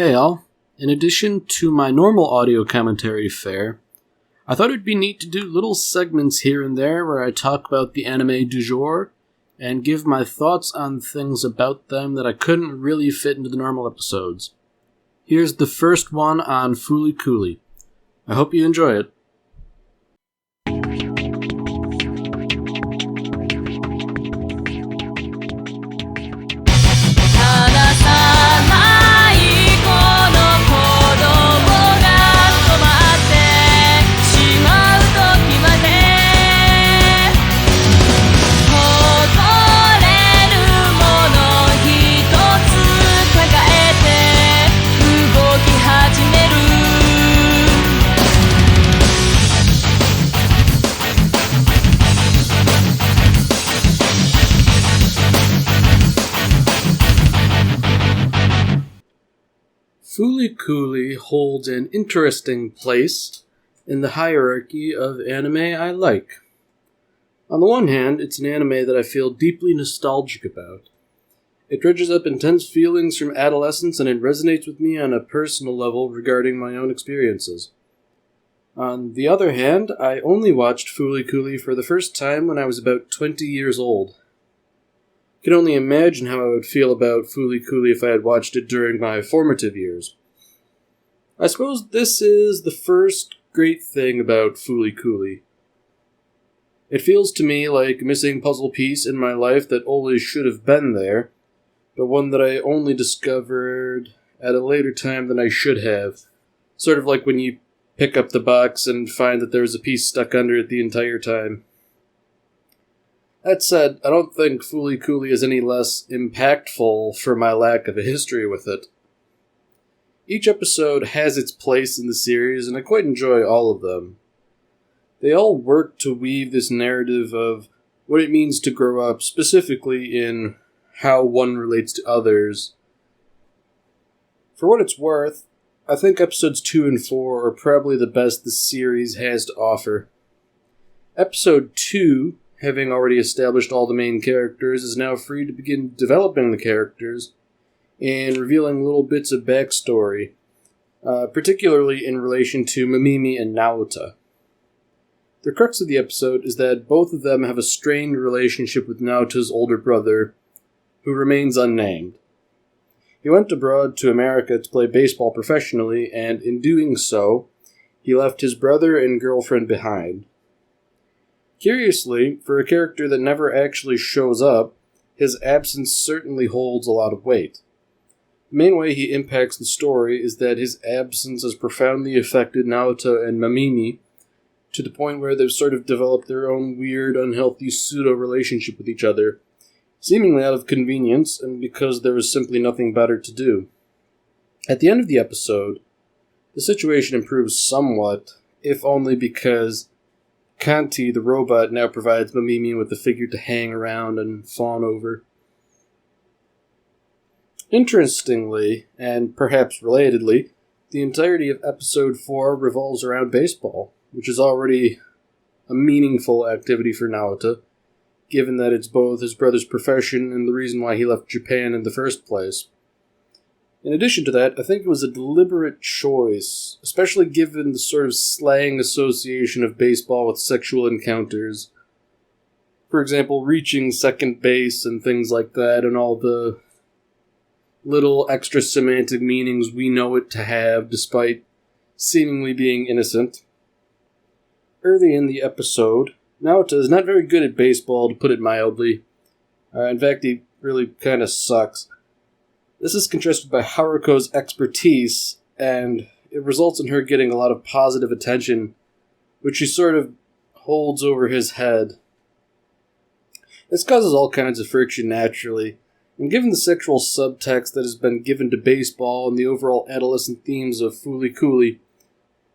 Hey all, in addition to my normal audio commentary fare, I thought it'd be neat to do little segments here and there where I talk about the anime du jour and give my thoughts on things about them that I couldn't really fit into the normal episodes. Here's the first one on Fooly Cooly. I hope you enjoy it. Fooly Cooly holds an interesting place in the hierarchy of anime I like. On the one hand, it's an anime that I feel deeply nostalgic about. It dredges up intense feelings from adolescence and it resonates with me on a personal level regarding my own experiences. On the other hand, I only watched Fooly Cooly for the first time when I was about 20 years old. I can only imagine how I would feel about Fooly Cooly if I had watched it during my formative years. I suppose this is the first great thing about Fooly Cooly. It feels to me like a missing puzzle piece in my life that always should have been there, but one that I only discovered at a later time than I should have. Sort of like when you pick up the box and find that there was a piece stuck under it the entire time. That said, I don't think Fooly Cooly is any less impactful for my lack of a history with it. Each episode has its place in the series, and I quite enjoy all of them. They all work to weave this narrative of what it means to grow up, specifically in how one relates to others. For what it's worth, I think episodes 2 and 4 are probably the best the series has to offer. Episode 2, having already established all the main characters, is now free to begin developing the characters and revealing little bits of backstory, particularly in relation to Mamimi and Naota. The crux of the episode is that both of them have a strained relationship with Naota's older brother, who remains unnamed. He went abroad to America to play baseball professionally, and in doing so, he left his brother and girlfriend behind. Curiously, for a character that never actually shows up, his absence certainly holds a lot of weight. The main way he impacts the story is that his absence has profoundly affected Naota and Mamimi, to the point where they've sort of developed their own weird, unhealthy pseudo-relationship with each other, seemingly out of convenience and because there was simply nothing better to do. At the end of the episode, the situation improves somewhat, if only because Kanti, the robot, now provides Mamimi with a figure to hang around and fawn over. Interestingly, and perhaps relatedly, the entirety of episode 4 revolves around baseball, which is already a meaningful activity for Naota, given that it's both his brother's profession and the reason why he left Japan in the first place. In addition to that, I think it was a deliberate choice, especially given the sort of slang association of baseball with sexual encounters. For example, reaching second base and things like that, and all the little extra semantic meanings we know it to have, despite seemingly being innocent. Early in the episode, Naota is not very good at baseball, to put it mildly. In fact, he really kind of sucks. This is contrasted by Haruko's expertise, and it results in her getting a lot of positive attention, which she sort of holds over his head. This causes all kinds of friction naturally, and given the sexual subtext that has been given to baseball and the overall adolescent themes of Fooly Cooly,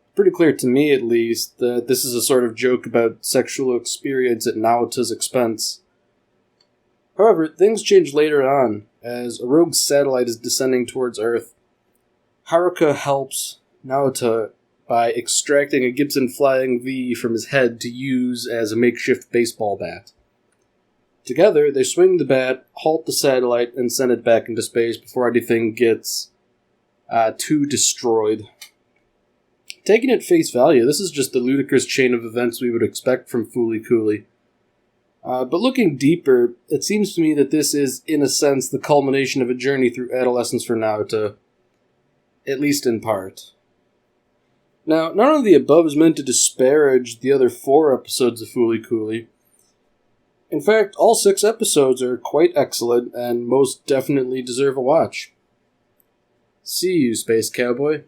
it's pretty clear to me at least that this is a sort of joke about sexual experience at Naota's expense. However, things change later on, as a rogue satellite is descending towards Earth. Haruka helps Naota by extracting a Gibson Flying V from his head to use as a makeshift baseball bat. Together, they swing the bat, halt the satellite, and send it back into space before anything gets 2 destroyed. Taking at face value, this is just the ludicrous chain of events we would expect from Fooly Cooley. But looking deeper, it seems to me that this is, in a sense, the culmination of a journey through adolescence for Naruto, at least in part. Now, none of the above is meant to disparage the other 4 episodes of Fooly Cooley. In fact, all 6 episodes are quite excellent and most definitely deserve a watch. See you, Space Cowboy.